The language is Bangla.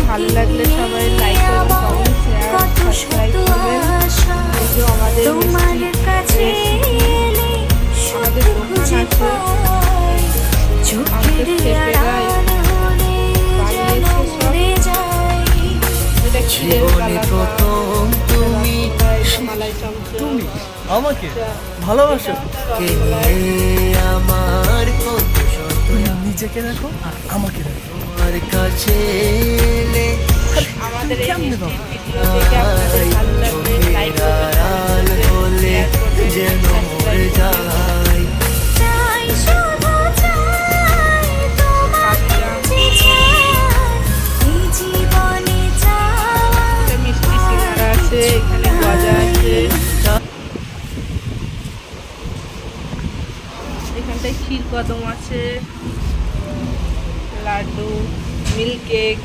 ভালো লাগলে সবাই লাইক করবেন, কমেন্ট, শেয়ার, সাবস্ক্রাইব করবেন। এই যে আমাদের মিষ্টি আমাদের দোকান আছে, আমাদের ছেলেরা বানিয়েছে সব। এটা ক্ষীরের মালাই চমচম। আমাকে ভালোবাসো আমার নিজেকে দেখো আর আমাকে দেখো আমার কাছে আমাদের এই মিষ্টির ভিডিও দেখে আপনাদের ভালো লাগবে লাইক করবেন, যেন মরে যায় মিষ্টি সিঙ্গারা আছে, এখানে গজা আছে, এখানটায় ক্ষীর কদম আছে, লাড্ডু, মিল্ক কেক।